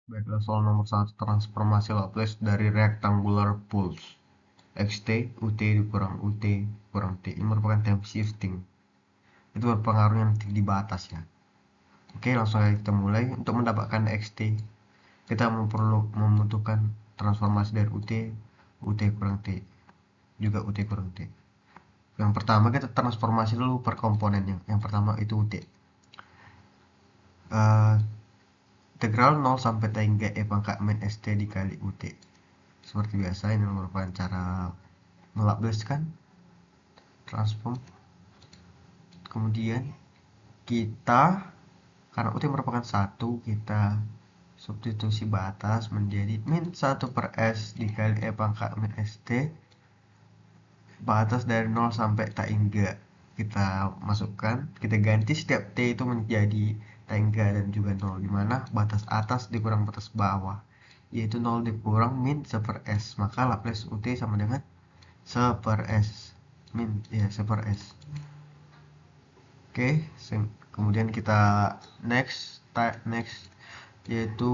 Baiklah, soal nomor 1, transformasi Laplace dari rectangular pulse xt ut dikurang ut kurang t. Ini merupakan time shifting. Itu berpengaruhnya nanti di batas ya. Oke, langsung aja kita mulai. Untuk mendapatkan xt, kita membutuhkan transformasi dari ut kurang t, juga ut kurang t. Yang pertama kita transformasi dulu per komponennya. Yang pertama itu ut. Integral 0 sampai t hingga e pangkat min st dikali ut. Seperti biasa, ini merupakan cara melaplaskan transform. Kemudian kita, karena ut merupakan 1, kita substitusi batas menjadi min 1 per s dikali e pangkat min st. Batas dari 0 sampai tak hingga kita masukkan, kita ganti setiap t itu menjadi tak hingga dan juga 0, dimana batas atas dikurang batas bawah, yaitu 0 dikurang min 1 per s. Maka Laplace ut sama dengan 1 per s min, ya, 1 per s. Oke, kemudian kita next yaitu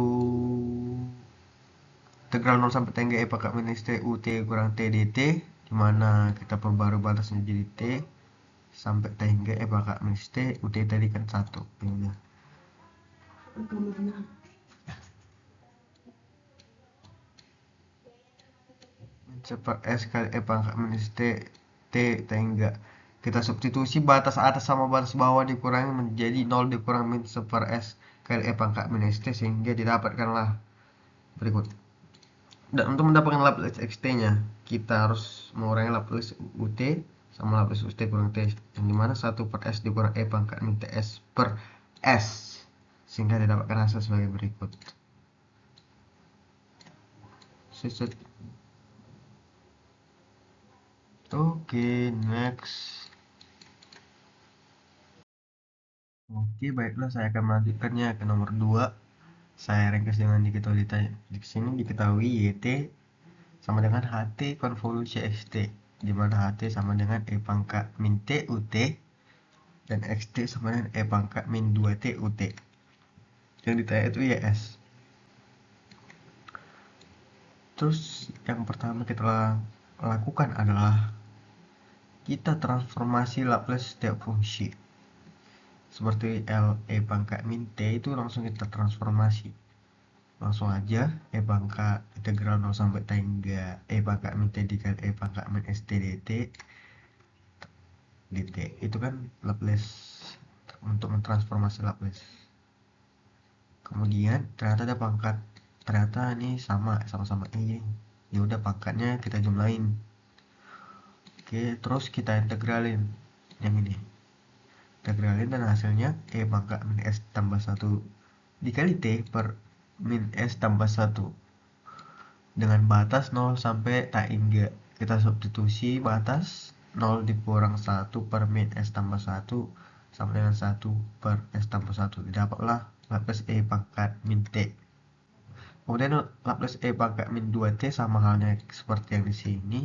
integral 0 sampai t hingga e pangkat min st ut kurang t dt, dimana kita perbarui batasnya jadi t sampai t hingga e pangkat min st ut tadi kan 1. Ya. 1 per s kali e pangkat min st t hingga kita substitusi batas atas sama batas bawah dikurangi menjadi 0 dikurang min 1 per s kali e pangkat min st, sehingga didapatkanlah berikut. Dan untuk mendapatkan Laplace xt nya, kita harus mengurangi Laplace ut sama Laplace ut kurang t, yang dimana 1 per s dikurang e pangkat min ts per s, sehingga didapatkan hasil sebagai berikut. Oke, next. Oke, baiklah, saya akan melanjutkannya ke nomor 2. Saya ringkas dengan diketahui di sini diketahui YT sama dengan HT konvolusi XT, di mana HT sama dengan E pangkat min T UT dan XT sama dengan E pangkat min 2T UT. Yang ditanya itu YS. Terus yang pertama kita lakukan adalah kita transformasi Laplace setiap fungsi. Seperti L E pangkat min T itu langsung kita transformasi. Langsung aja e pangkat integral 0 sampai t hingga e pangkat min t dikali e pangkat min st dt itu kan Laplace, untuk mentransformasi Laplace. Kemudian ternyata ada pangkat, ternyata ini sama-sama ini, ya udah pangkatnya kita jumlahin. Oke, terus kita integralin yang ini, integralin dan hasilnya e pangkat min s tambah 1 dikali t per min s tambah 1 dengan batas 0 sampai tak hingga. Kita substitusi batas 0 dikurang 1 per min s tambah 1 sama dengan 1 per s tambah 1. Didapatlah Laplace e pangkat min t. Kemudian Laplace e pangkat min 2t sama halnya seperti yang di sini,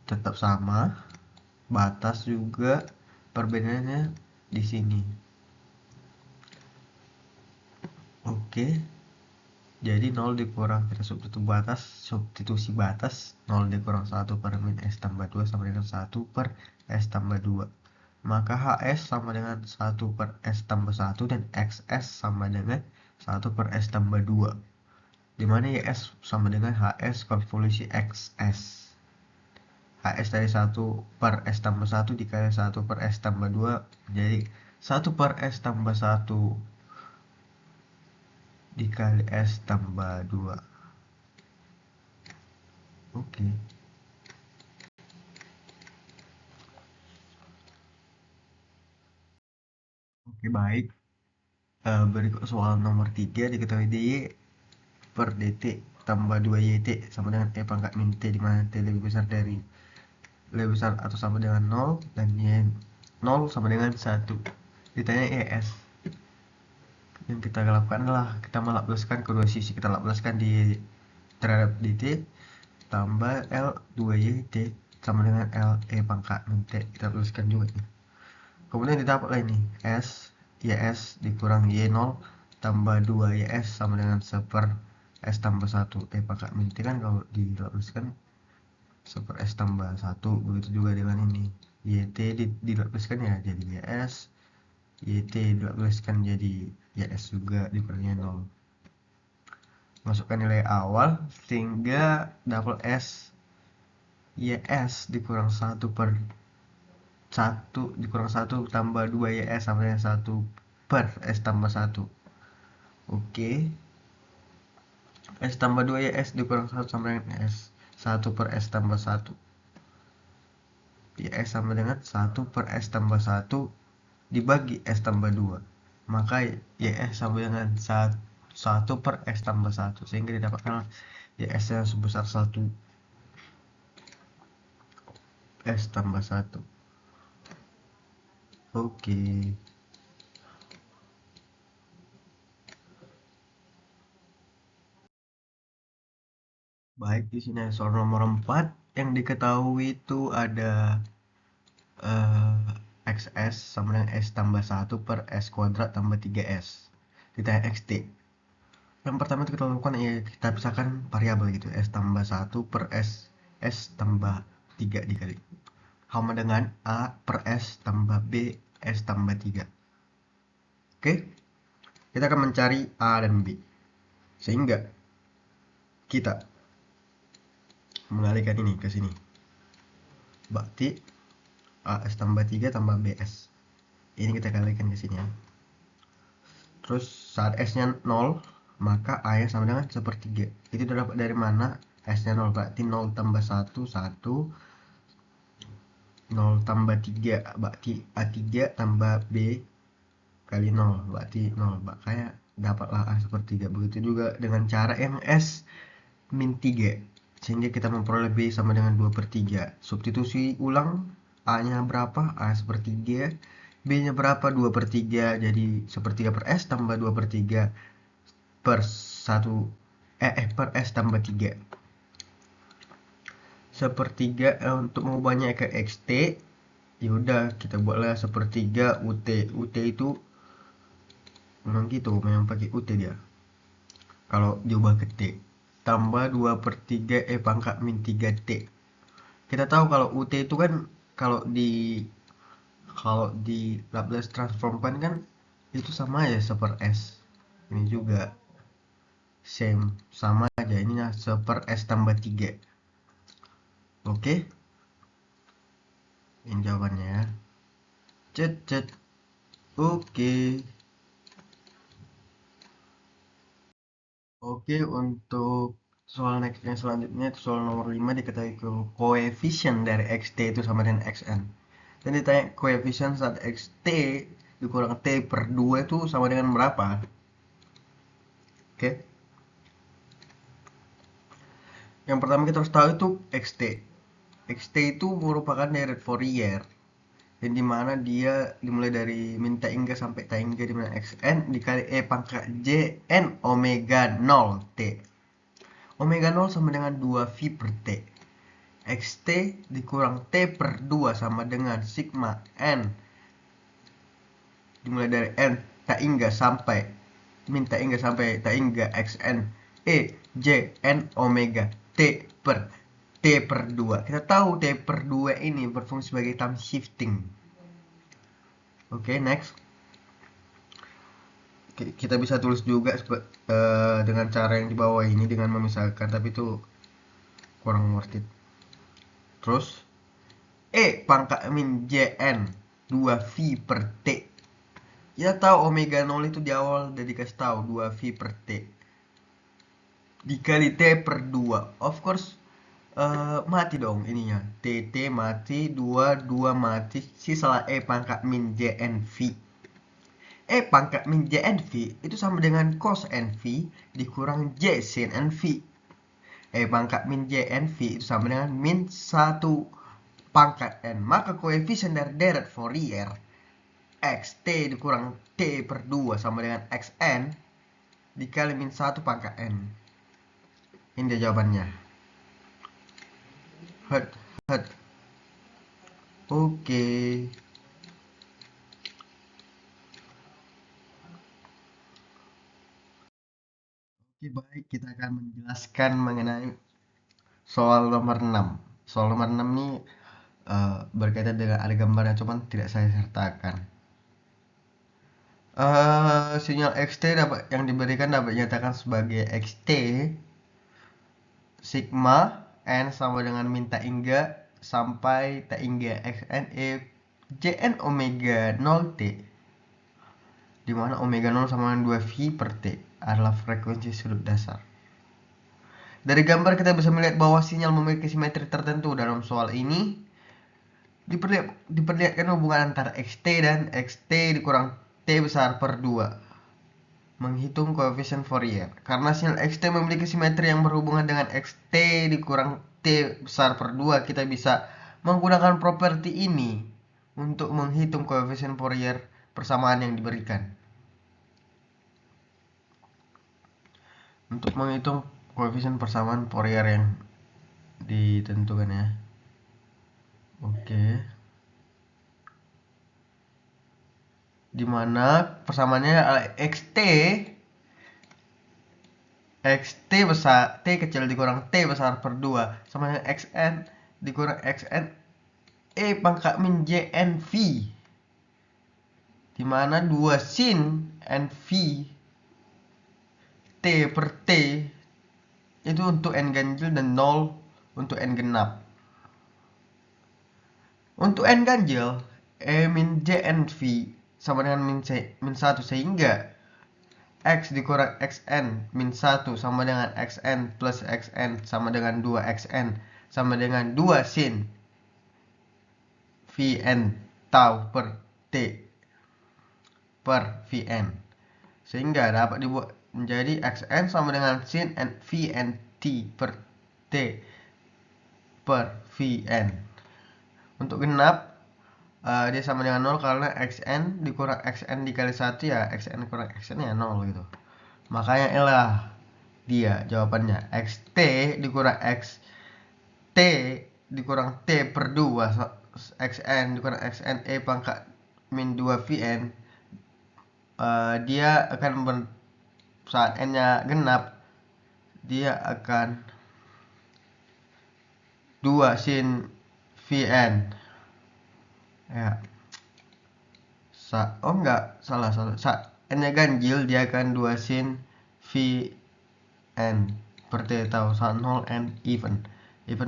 tetap sama, batas juga perbedaannya di sini. Oke, jadi 0 dikurang, kita substitusi batas 0 dikurang 1 per min s tambah 2 sama dengan 1 per s tambah 2. Maka hs sama dengan 1 per s tambah 1 dan xs sama dengan 1 per s tambah 2, dimana ys sama dengan hs konvolusi xs. hs dari 1 per s tambah 1 dikali 1 per s tambah 2 menjadi 1 per s tambah 1 dikali s tambah 2. Oke. Oke, baik. Berikut soal nomor 3, diketahui dy per dt tambah 2yt sama dengan e pangkat min t, di mana t lebih besar atau sama dengan 0 dan y 0 sama dengan 1. Ditanya es. Yang kita lakukan adalah kita melaplaskan kedua sisi, kita laplaskan di terhadap dt tambah L 2yt sama dengan L e pangkat min t, kita tuliskan juga. Kemudian didapatlah ini s ys dikurang y0 tambah 2YS sama dengan 1 S tambah 1. Pangkat min T kan kalau dilapuskan 1 S tambah 1. Begitu juga dengan ini. YT dilapuskan ya jadi YS. YT dilapuskan jadi YS juga dikurangi 0. Masukkan nilai awal sehingga dapat S YS dikurang 1 per 1 dikurang 1 tambah 2 YS sama dengan 1 per S tambah 1. Oke. S tambah 2 YS dikurang 1 sama dengan S 1 per S tambah 1. YS sama dengan 1 per S tambah 1 dibagi S tambah 2. Maka YS sama dengan 1 per S tambah 1. Sehingga didapatkan YS yang sebesar 1 S tambah 1. Oke. Baik, di sini soal nomor 4 yang diketahui itu ada XS sama dengan S tambah 1 per S kuadrat tambah 3S ditanya XT. Yang pertama itu kita lakukan ya kita pisahkan variabel gitu, S tambah 1 per S tambah 3 dikali sama dengan A per S tambah B S tambah 3. Oke, kita akan mencari A dan B sehingga kita mengalihkan ini ke sini, berarti AS tambah 3 tambah BS ini kita kalikan ke sini ya. Terus saat S nya 0 maka A nya sama dengan 1/3. Itu dapat dari mana? S nya 0 berarti 0 tambah 1 1, 0 tambah 3 berarti A3 tambah B kali 0 berarti 0. Makanya dapatlah A 1/3. Begitu juga dengan cara yang S min 3 sehingga kita memperoleh B sama dengan 2/3. Substitusi ulang, A nya berapa? A 1/3, B nya berapa? 2/3. Jadi 1/3 per S tambah 2/3 per 1 per S tambah 3. 1/3 untuk mengubahnya ke XT yaudah kita buatlah 1/3 UT. UT itu memang gitu, memang pakai UT dia kalau diubah ke T, tambah 2/3 pangkat min 3T. Kita tahu kalau UT itu kan kalau di Laplace transformkan kan itu sama ya 1 S. Ini juga same, sama aja, ini 1 S tambah 3. Oke, ini jawabannya ya. Cet. Oke. Oke, untuk soal next yang selanjutnya itu soal nomor 5 diketahui koefisien dari XT itu sama dengan XN. Dan ditanya koefisien saat XT dikurang T per 2 itu sama dengan berapa? Oke. Yang pertama kita harus tahu itu XT. XT itu merupakan direct Fourier. Yang dimana dia dimulai dari min tak hingga sampai tak hingga dimana XN dikali pangkat J N omega 0 T. Omega 0 sama dengan 2 V per T. XT dikurang T per 2 sama dengan sigma N dimulai dari N tak hingga sampai min tak hingga sampai tak hingga XN J N omega T per 2. Kita tahu T per 2 ini berfungsi sebagai time shifting. Oke, next. Kita bisa tulis juga dengan cara yang di bawah ini dengan memisahkan, tapi itu kurang worth it. Terus pangkat min Jn 2V per T. Kita tahu omega 0 itu di awal udah dikasih tahu 2V per T dikali T per 2. Of course mati dong ininya, TT mati, 2 mati, sisa pangkat min JNV. Pangkat min JNV itu sama dengan cos NV dikurang J sin NV. Pangkat min JNV itu sama dengan min 1 pangkat N. Maka koefisien dari deret Fourier XT dikurang T per 2 sama dengan XN dikali min 1 pangkat N. Ini dia jawabannya. Oke. Okay. Oke, baik, kita akan menjelaskan mengenai soal nomor 6. Soal nomor 6 ini berkaitan dengan ada gambarnya, cuman tidak saya sertakan. Sinyal xt yang diberikan dapat dinyatakan sebagai xt sigma n sama dengan min tak hingga sampai tak hingga xn e jn omega 0 t, di mana omega 0 sama dengan 2 v per t adalah frekuensi sudut dasar. Dari gambar kita bisa melihat bahwa sinyal memiliki simetri tertentu. Dalam soal ini diperlihatkan hubungan antara xt dan xt dikurang t besar per 2. Menghitung koefisien Fourier. Karena sinyal xt memiliki simetri yang berhubungan dengan xt dikurang t besar per 2, kita bisa menggunakan properti ini untuk menghitung koefisien Fourier persamaan yang diberikan. Untuk menghitung koefisien persamaan Fourier yang ditentukan ya. Oke. Dimana persamaannya xt besar t kecil dikurang t besar per 2 sama dengan xn dikurang xn e pangkat min jn v, dimana 2 sin n v t per t itu untuk n ganjil dan 0 untuk n genap. Untuk n ganjil e min jn v sama dengan min 1, sehingga x dikurang xn min 1 sama dengan xn plus xn sama dengan 2xn sama dengan 2 sin Vn tau per t per Vn, sehingga dapat dibuat menjadi xn sama dengan sin Vn t per t per Vn. Untuk genap dia sama dengan 0 karena xn dikurang xn dikali 1 ya xn kurang xn ya 0 gitu. Makanya inilah dia jawabannya, xt dikurang xt dikurang t per 2 xn dikurang xn e pangkat min 2 Vn. Dia akan saat n nya genap dia akan 2 sin Vn ya. Saat n nya ganjil dia akan 2 sin Vn per t atau saat 0 n even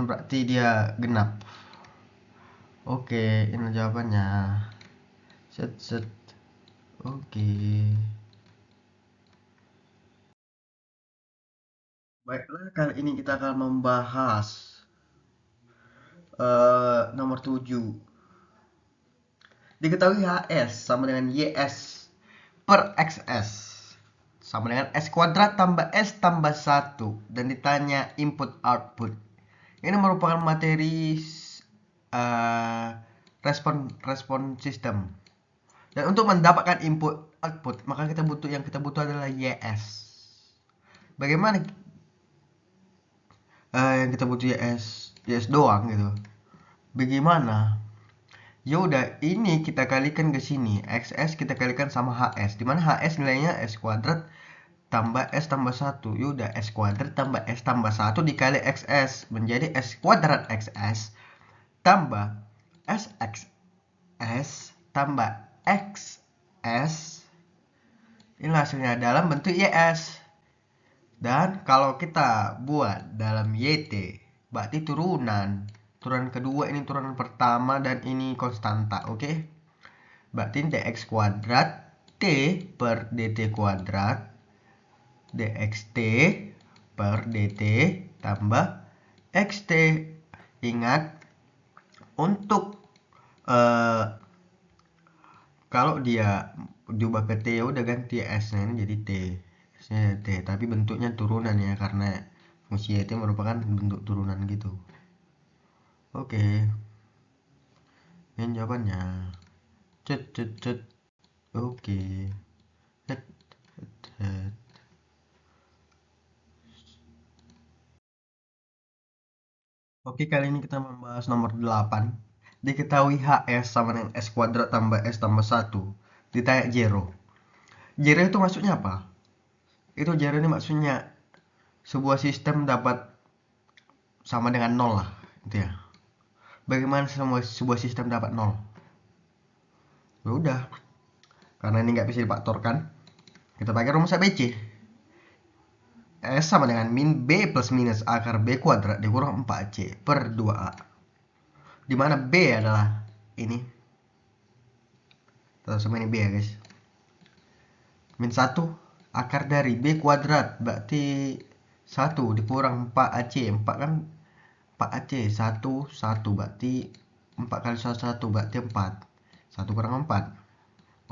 berarti dia genap. Oke, ini jawabannya. Set. Oke. Baiklah, kali ini kita akan membahas nomor 7. Diketahui Hs sama dengan Ys per Xs sama dengan S kuadrat tambah S tambah 1 dan ditanya input output. Ini merupakan materi respon sistem. Dan untuk mendapatkan input output, maka kita butuh adalah Ys. Bagaimana yang kita butuh Ys doang gitu? Bagaimana? Ya udah, ini kita kalikan ke sini, xs kita kalikan sama hs, dimana hs nilainya s kuadrat tambah s tambah 1. Ya udah, s kuadrat tambah s tambah 1 dikali xs menjadi s kuadrat xs tambah sxs tambah xs. Ini hasilnya dalam bentuk ys. Dan kalau kita buat dalam yt, berarti turunan kedua ini turunan pertama dan ini konstanta, oke? Berarti dx kuadrat t per dt kuadrat dxt per dt tambah xt. Ingat, untuk kalau dia diubah ke t, ya udah ganti s nya ini jadi t. T, tapi bentuknya turunan ya, karena fungsi yt merupakan bentuk turunan gitu. Oke, ini jawabannya. Oke. Oke, kali ini kita membahas nomor 8. Diketahui Hs sama dengan S kuadrat tambah S tambah 1. Ditanya zero. Zero itu maksudnya apa? Itu zero ini maksudnya sebuah sistem dapat sama dengan nol lah gitu ya. Bagaimana sebuah sistem dapat nol? Ya udah, karena ini nggak bisa difaktorkan, kita pakai rumus ABC. S sama dengan min B plus minus akar B kuadrat dikurang 4C per 2A. Dimana B adalah ini. Kita sama ini B ya guys. Min 1 akar dari B kuadrat. Berarti 1 dikurang 4AC. 4 kan 4AC. 1, 1 berarti 4 kali 1, 1 berarti 4. 1 kurang 4.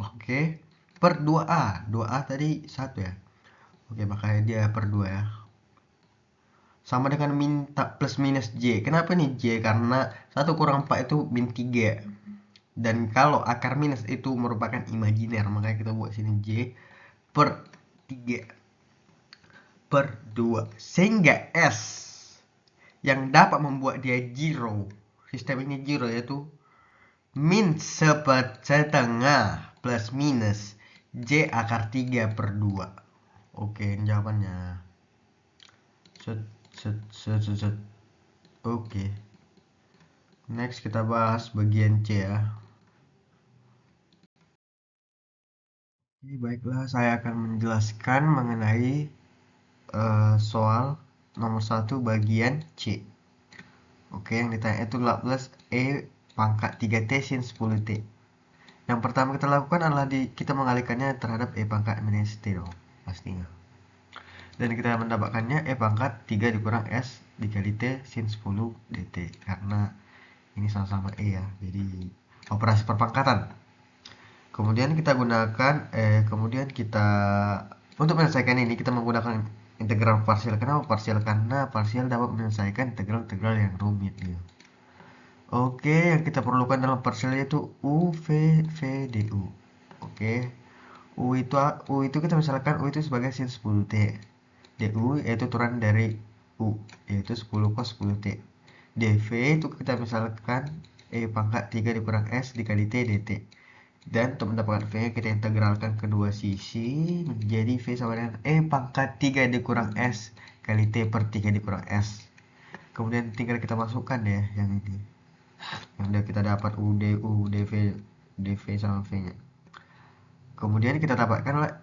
Oke. Per 2A. 2A tadi 1 ya. Oke, makanya dia per 2 ya. Sama dengan min plus minus J. Kenapa nih J? Karena 1 kurang 4 itu min 3. Dan kalau akar minus itu merupakan imajiner, makanya kita buat sini J per 3 per 2. Sehingga S yang dapat membuat dia zero, sistem ini zero, yaitu min setengah plus minus J akar 3 per 2. Oke, ini jawabannya. Set. Oke. Next kita bahas bagian C ya. Oke, baiklah, saya akan menjelaskan mengenai soal nomor 1 bagian C. Oke, yang ditanya itu Laplace E pangkat 3T sin 10T. Yang pertama kita lakukan adalah kita mengalihkannya terhadap E pangkat minus T dong, pastinya. Dan kita mendapatkannya E pangkat 3 dikurang S dikali T sin 10 dt. Karena ini sama-sama E ya, jadi operasi perpangkatan. Kemudian kita gunakan, untuk menyelesaikan ini kita menggunakan integral parsial. Kenapa parsial? Karena parsial dapat menyelesaikan integral-integral yang rumit gitu. Oke, yang kita perlukan dalam parsial itu U, V, du. Oke. U itu kita misalkan U itu sebagai sin 10T. Du yaitu turunan dari U, yaitu 10 cos 10T. dV itu kita misalkan E pangkat 3 dikurang S dikali T dt. Dan untuk mendapatkan V kita integralkan kedua sisi menjadi V sama dengan E pangkat 3 dikurang S kali T per 3 dikurang S. Kemudian tinggal kita masukkan ya yang ini, yang udah kita dapat U, DU, DV sama V nya. Kemudian kita dapatkan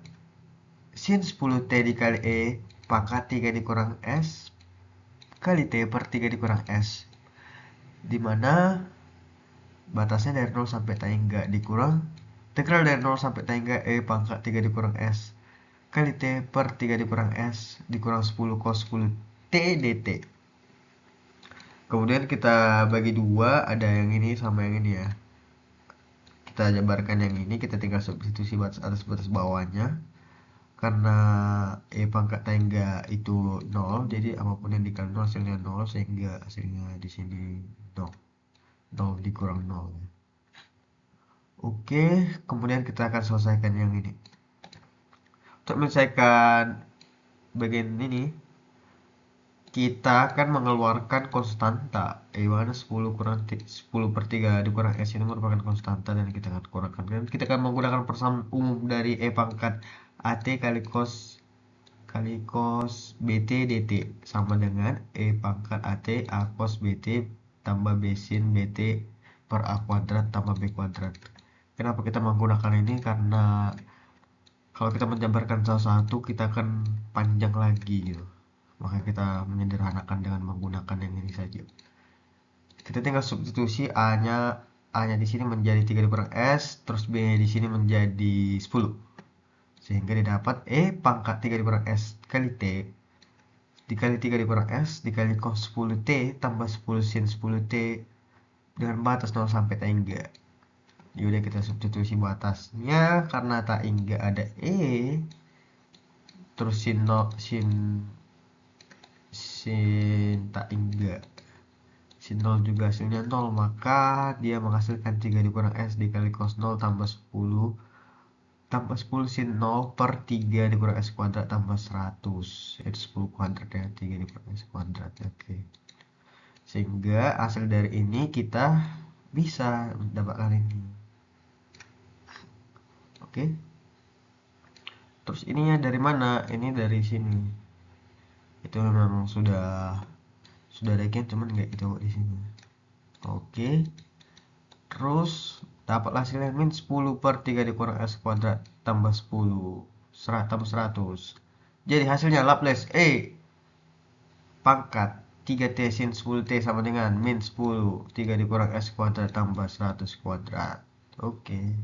sin 10T dikali E pangkat 3 dikurang S kali T per 3 dikurang S, dimana batasnya dari 0 sampai tangga dikurang integral dari 0 sampai tangga E pangkat 3 dikurang S kali T per 3 dikurang S dikurang 10 cos 10 T dt. Kemudian kita bagi dua, ada yang ini sama yang ini ya. Kita jabarkan yang ini, kita tinggal substitusi batas atas batas bawahnya. Karena E pangkat tangga itu 0, jadi apapun yang dikali 0 hasilnya 0, sehingga hasilnya di sini 0. 0 dikurang 0. Oke, kemudian kita akan selesaikan yang ini. Untuk menyelesaikan bagian ini, kita akan mengeluarkan konstanta E mana 10 per 3 dikurang S ini merupakan konstanta dan kita akan kurangkan. Dan kita akan menggunakan persamaan umum dari E pangkat AT kali cos BT dt sama dengan E pangkat AT A cos BT tambah B sin BT per A kuadrat tambah B kuadrat. Kenapa kita menggunakan ini? Karena kalau kita menjabarkan salah satu kita akan panjang lagi gitu. Maka kita menyederhanakan dengan menggunakan yang ini saja. Kita tinggal substitusi A-nya di sini menjadi 3 dikurang S, terus B di sini menjadi 10. Sehingga didapat E pangkat 3 dikurang S kali T dikali 3 dikurang S dikali cos 10T tambah 10 sin 10T dengan batas 0 sampai tangga. Yaudah kita substitusi batasnya, karena tangga ada E, terus sin tangga sin 0 juga hasilnya 0, maka dia menghasilkan 3 dikurang S dikali cos 0 tambah 10 sin 0 per 3 dikurang S kuadrat tambah 100, itu 10 kuadrat ya, 3 dikurang S kuadrat. Oke. Sehingga hasil dari ini kita bisa mendapatkan ini. Oke. Terus ininya dari mana? Ini dari sini. Itu memang sudah regen, cuman nggak kita buat di sini. Oke, terus dapatlah hasilnya min 10 per 3 dikurang s kuadrat tambah 10 tambah 100. Jadi hasilnya Laplace pangkat 3t sin 10t sama dengan min 10 3 dikurang s kuadrat tambah 100 kuadrat. Oke.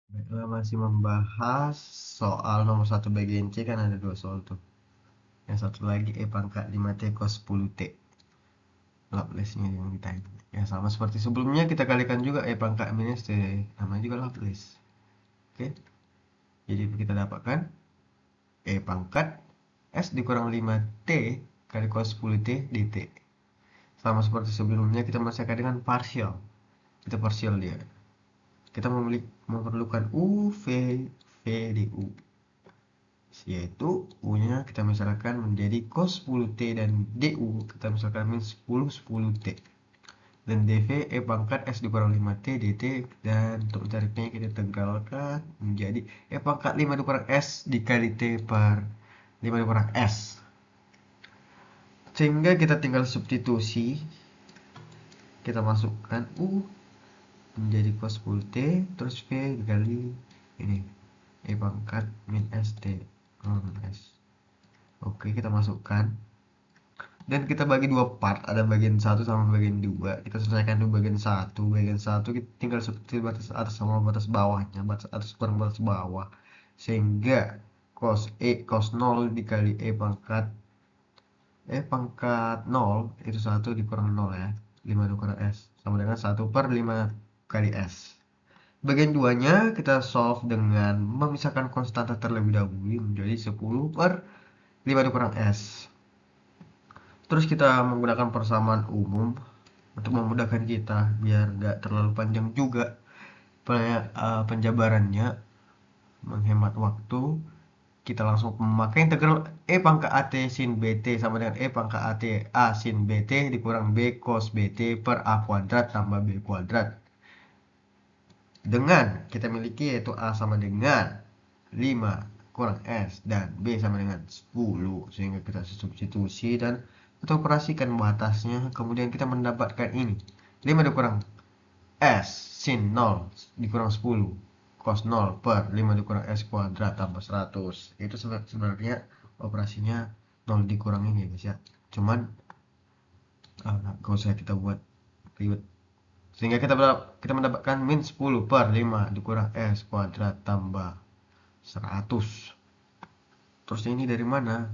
Baiklah, masih membahas soal nomor 1 bagian C, kan ada 2 soal tuh. Yang satu lagi pangkat 5t cos 10t. Laplace-nya yang ditanya. Ya sama seperti sebelumnya, kita kalikan juga pangkat minus t, namanya juga Laplace. Oke. Jadi kita dapatkan pangkat s dikurang 5t kali cos 10t dt. Sama seperti sebelumnya, kita masih akan dengan partial. Kita partial dia. Kita memerlukan u, v du. Yaitu u-nya kita misalkan menjadi cos 10t dan du kita misalkan min 10t. Dan dv pangkat s dikurang 5t dt, dan untuk mencari p kita integralkan menjadi pangkat 5 dikurang s dikali t per 5 dikurang s. Sehingga kita tinggal substitusi, kita masukkan u menjadi cos 10t terus v dikali ini pangkat min st s. Oke, kita masukkan dan kita bagi dua part, ada bagian 1 sama bagian 2. Kita selesaikan dulu bagian 1. Bagian 1 kita tinggal substitusi batas atas sama batas bawahnya, batas atas kurang batas bawah, sehingga cos 0 dikali pangkat 0 itu 1 dikurang 0 ya, 5 dikurang s sama dengan 1 per 5 kali s. Bagian 2 nya kita solve dengan memisahkan konstanta terlebih dahulu menjadi 10 per 5 dikurang s. Terus kita menggunakan persamaan umum untuk memudahkan kita biar gak terlalu panjang juga penjabarannya, menghemat waktu. Kita langsung memakai integral pangkat at sin bt sama dengan pangkat at a sin bt dikurang b cos bt per a kuadrat tambah b kuadrat. Dengan kita miliki yaitu a sama dengan 5 kurang s dan b sama dengan 10, sehingga kita substitusi dan kita operasikan batasnya. Kemudian kita mendapatkan ini 5 dikurang s sin 0 dikurang 10 cos 0 per 5 dikurang s kuadrat tambah 100. Itu sebenarnya operasinya 0 dikurang ini ya guys ya, cuman gak usah kita buat ribet. Sehingga kita mendapatkan min 10 per 5 dikurang s kuadrat tambah 100. Terus ini dari mana?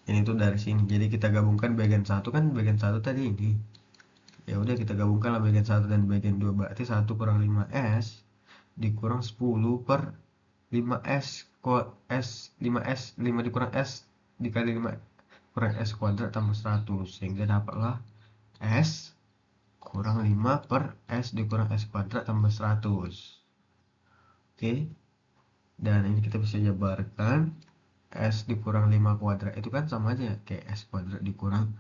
Ini tuh dari sini. Jadi kita gabungkan bagian 1, kan bagian 1 tadi ini. Ya udah, kita gabungkan lah bagian 1 dan bagian 2, berarti 1 kurang 5s dikurang 10 per 5s s 5s 5 dikurang s dikali 5 kurang s kuadrat tambah 100, sehingga dapatlah s kurang 5 per s dikurang s kuadrat tambah 100. Oke, dan ini kita bisa jabarkan s dikurang 5 kuadrat itu kan sama aja kayak s kuadrat dikurang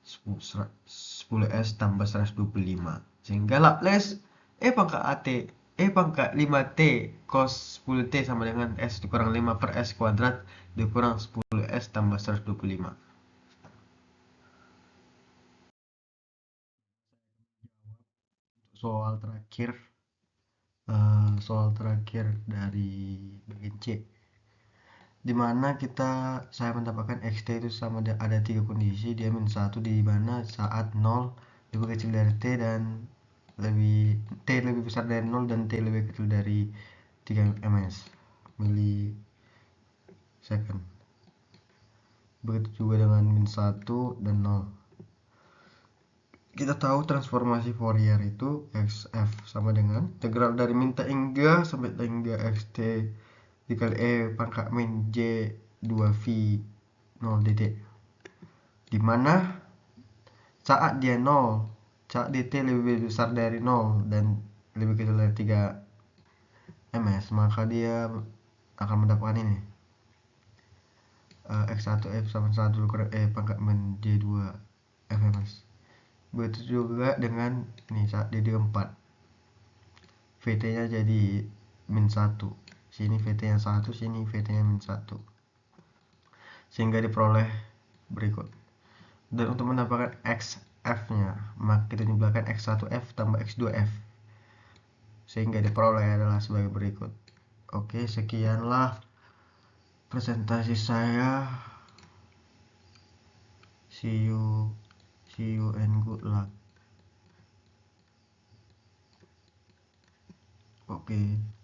10s tambah 125, sehingga Laplace pangkat at pangkat 5t cos 10t sama dengan s dikurang 5 per s kuadrat dikurang 10s tambah 125. Soal terakhir dari bagian C, dimana saya mendapatkan xt itu sama ada 3 kondisi dia min 1, di mana saat 0 lebih kecil dari t dan t lebih besar dari 0 dan t lebih kecil dari 3 ms millisecond. Begitu juga dengan min 1 dan 0. Kita tahu transformasi Fourier itu xf sama dengan integral dari min t hingga sampai t hingga xt dikali pangkat min j 2 v 0 dt, dimana saat dia 0, saat dt lebih besar dari 0 dan lebih kecil dari 3 ms, maka dia akan mendapatkan ini x1 f sama 1 kurang pangkat min j2 fms. Begitu juga dengan ini saat dd 4, vt nya jadi min 1, sini VT nya 1, sini VT nya min 1, sehingga diperoleh berikut. Dan untuk mendapatkan XF nya, maka kita jumlahkan X1F tambah X2F, sehingga diperoleh adalah sebagai berikut. Oke, sekianlah presentasi saya. See you and good luck. Oke.